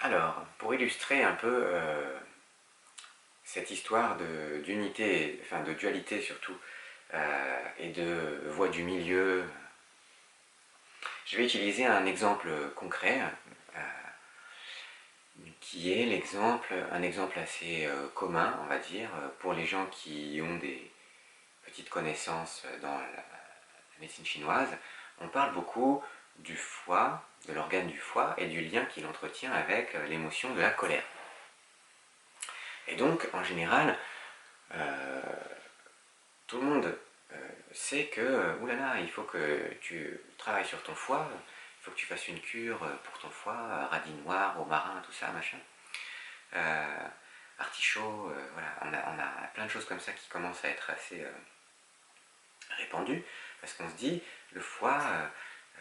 Alors, pour illustrer un peu cette histoire d'unité, enfin de dualité surtout, et de voie du milieu, je vais utiliser un exemple concret qui est un exemple assez commun, on va dire, pour les gens qui ont des petites connaissances dans la médecine chinoise. On parle beaucoup du foie, de l'organe du foie et du lien qu'il entretient avec l'émotion de la colère. Et donc, en général, tout le monde sait que, oulala, il faut que tu travailles sur ton foie, il faut que tu fasses une cure pour ton foie, radis noir, romarin, tout ça, machin. Artichaut, voilà, on a plein de choses comme ça qui commencent à être assez répandues, parce qu'on se dit, le foie,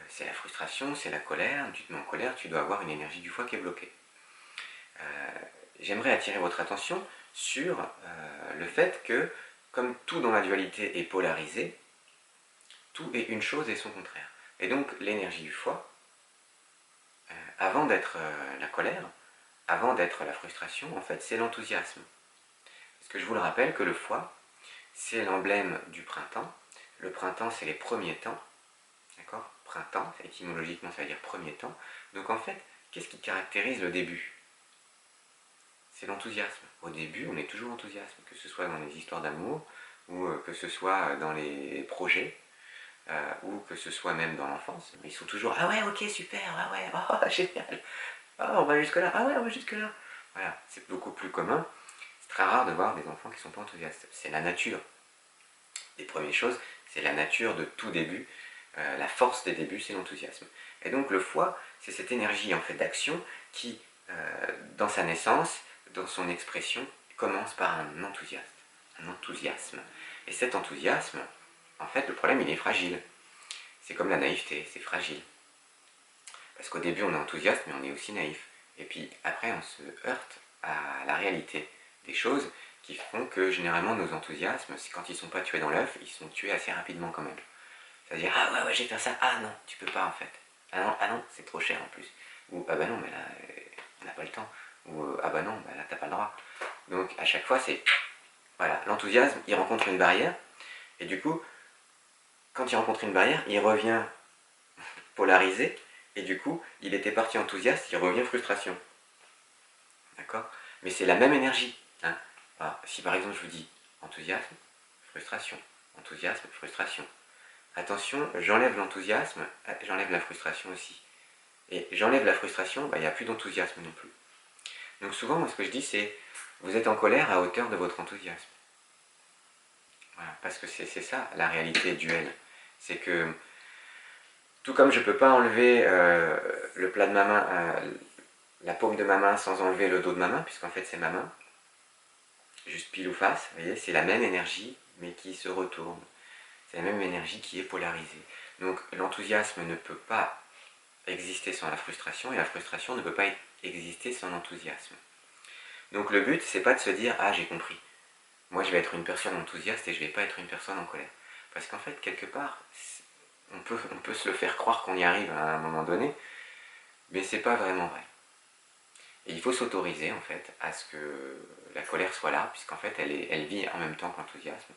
c'est la frustration, c'est la colère, tu te mets en colère, tu dois avoir une énergie du foie qui est bloquée. J'aimerais attirer votre attention sur le fait que, comme tout dans la dualité est polarisé, tout est une chose et son contraire. Et donc l'énergie du foie, avant d'être la colère, avant d'être la frustration, en fait c'est l'enthousiasme. Parce que je vous le rappelle que le foie, c'est l'emblème du printemps. Le printemps, c'est les premiers temps. D'accord ? Printemps, étymologiquement, ça veut dire premier temps. Donc en fait, qu'est-ce qui caractérise le début ? C'est l'enthousiasme. Au début, on est toujours enthousiaste, que ce soit dans les histoires d'amour, ou que ce soit dans les projets, ou que ce soit même dans l'enfance. Ils sont toujours « Ah ouais, ok, super, ah ouais, oh, génial, ah, on va jusque là, ah ouais, on va jusque là ». Voilà, c'est beaucoup plus commun. C'est très rare de voir des enfants qui ne sont pas enthousiastes. C'est la nature des premières choses, c'est la nature de tout début. La force des débuts, c'est l'enthousiasme. Et donc le foie, c'est cette énergie en fait d'action qui, dans sa naissance, dans son expression, commence par un enthousiasme. Un enthousiasme. Et cet enthousiasme, en fait, le problème, il est fragile. C'est comme la naïveté, c'est fragile. Parce qu'au début, on est enthousiaste, mais on est aussi naïf. Et puis après, on se heurte à la réalité des choses qui font que généralement nos enthousiasmes, quand ils ne sont pas tués dans l'œuf, ils sont tués assez rapidement quand même. C'est-à-dire, ah ouais, ouais, j'ai fait ça, ah non, tu peux pas en fait. Ah non, c'est trop cher en plus. Ou ah bah non, mais là, on n'a pas le temps. Ou ah bah non, bah là, t'as pas le droit. Donc à chaque fois, c'est, voilà, l'enthousiasme, il rencontre une barrière, et du coup, quand il rencontre une barrière, il revient polarisé, et du coup, il était parti enthousiaste, il revient frustration. D'accord ? Mais c'est la même énergie. Hein. Alors, si par exemple je vous dis enthousiasme, frustration. Attention, j'enlève l'enthousiasme, j'enlève la frustration aussi. Et j'enlève la frustration, il n'y a plus d'enthousiasme non plus. Donc souvent, moi, ce que je dis, c'est vous êtes en colère à hauteur de votre enthousiasme. Voilà, parce que c'est ça la réalité duelle. C'est que tout comme je ne peux pas enlever le plat de ma main, la paume de ma main sans enlever le dos de ma main, puisqu'en fait c'est ma main, juste pile ou face, vous voyez, c'est la même énergie, mais qui se retourne. C'est la même énergie qui est polarisée. Donc l'enthousiasme ne peut pas exister sans la frustration, et la frustration ne peut pas exister sans l'enthousiasme. Donc le but, c'est pas de se dire « Ah, j'ai compris, moi je vais être une personne enthousiaste et je vais pas être une personne en colère ». Parce qu'en fait, quelque part, on peut se faire croire qu'on y arrive à un moment donné, mais c'est pas vraiment vrai. Et il faut s'autoriser en fait à ce que la colère soit là, puisqu'en fait elle vit en même temps que l'enthousiasme.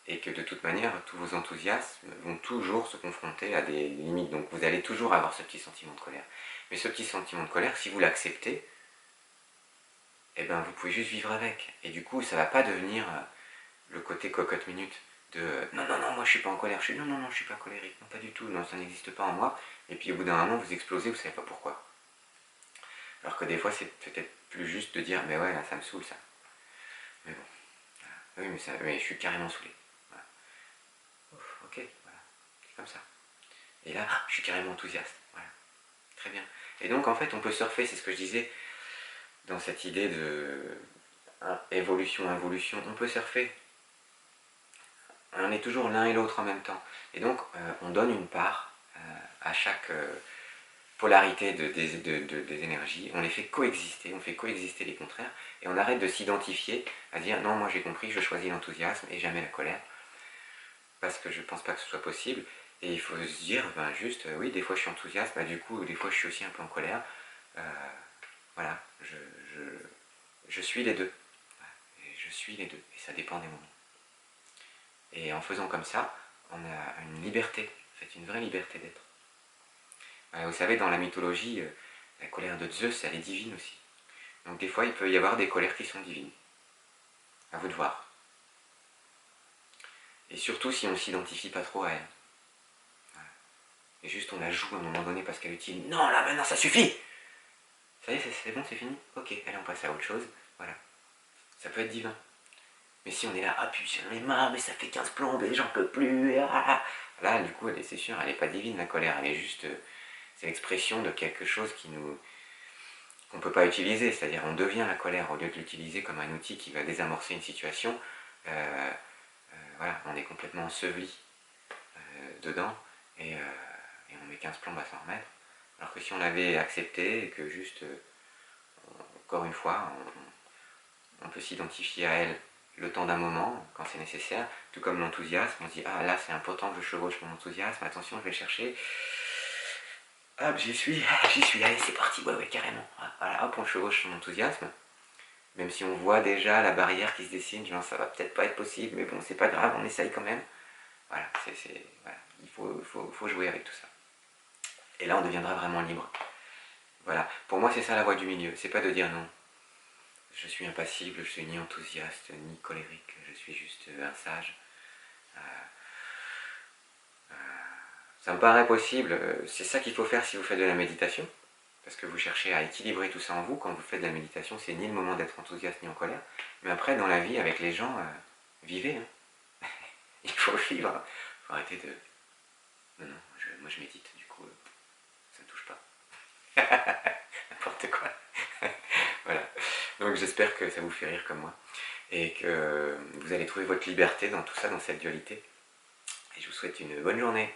Et que de toute manière, tous vos enthousiasmes vont toujours se confronter à des limites. Donc vous allez toujours avoir ce petit sentiment de colère. Mais ce petit sentiment de colère, si vous l'acceptez, eh ben vous pouvez juste vivre avec. Et du coup, ça ne va pas devenir le côté cocotte minute de non, non, non, moi je suis pas en colère, non, non, non, je suis pas colérique, non, pas du tout, non, ça n'existe pas en moi. Et puis au bout d'un moment, vous explosez, vous savez pas pourquoi. Alors que des fois, c'est peut-être plus juste de dire mais ouais, là, ça me saoule ça. Mais bon, oui, mais je suis carrément saoulé. Ok, voilà, c'est comme ça. Et là, je suis carrément enthousiaste. Voilà, très bien. Et donc, en fait, on peut surfer, c'est ce que je disais, dans cette idée de évolution, involution, on peut surfer. On est toujours l'un et l'autre en même temps. Et donc, on donne une part à chaque polarité des énergies. On les fait coexister, on fait coexister les contraires, et on arrête de s'identifier à dire non, moi j'ai compris, je choisis l'enthousiasme et jamais la colère, parce que je ne pense pas que ce soit possible. Et il faut se dire, ben juste, oui, des fois je suis enthousiaste, bah, du coup, des fois je suis aussi un peu en colère. Voilà, je suis les deux. Et je suis les deux, et ça dépend des moments. Et en faisant comme ça, on a une liberté, en fait, une vraie liberté d'être. Vous savez, dans la mythologie, la colère de Zeus, elle est divine aussi. Donc des fois, il peut y avoir des colères qui sont divines. À vous de voir. Et surtout si on ne s'identifie pas trop à elle. Voilà. Et juste on la joue à un moment donné parce qu'elle utilise. Non, là maintenant ça suffit. Ça y est, c'est bon, c'est fini. Ok, allez, on passe à autre chose. Voilà. Ça peut être divin. Mais si on est là, ah putain, j'en ai marre, mais ça fait 15 plombes et j'en peux plus. Là, du coup, c'est sûr, elle n'est pas divine la colère. Elle est juste. C'est l'expression de quelque chose qu'on ne peut pas utiliser. C'est-à-dire, on devient la colère au lieu de l'utiliser comme un outil qui va désamorcer une situation. Voilà, on est complètement enseveli dedans et on met 15 plombes à s'en remettre. Alors que si on l'avait accepté et que juste, encore une fois, on peut s'identifier à elle le temps d'un moment, quand c'est nécessaire, tout comme l'enthousiasme, on se dit, ah là c'est important que je chevauche mon enthousiasme, attention je vais le chercher, hop j'y suis, allez c'est parti, ouais carrément, voilà, hop on chevauche son enthousiasme, même si on voit déjà la barrière qui se dessine, genre ça va peut-être pas être possible, mais bon c'est pas grave, on essaye quand même, voilà, voilà. Il faut jouer avec tout ça. Et là on deviendra vraiment libre. Voilà, pour moi c'est ça la voie du milieu, c'est pas de dire non, je suis impassible, je suis ni enthousiaste, ni colérique, je suis juste un sage. Ça me paraît possible, c'est ça qu'il faut faire si vous faites de la méditation, parce que vous cherchez à équilibrer tout ça en vous. Quand vous faites de la méditation, c'est ni le moment d'être enthousiaste ni en colère, mais après dans la vie avec les gens, vivez, hein. Il faut vivre, il faut arrêter de... Non, moi je médite, du coup, ça ne touche pas. N'importe quoi. Voilà, donc j'espère que ça vous fait rire comme moi, et que vous allez trouver votre liberté dans tout ça, dans cette dualité, et je vous souhaite une bonne journée.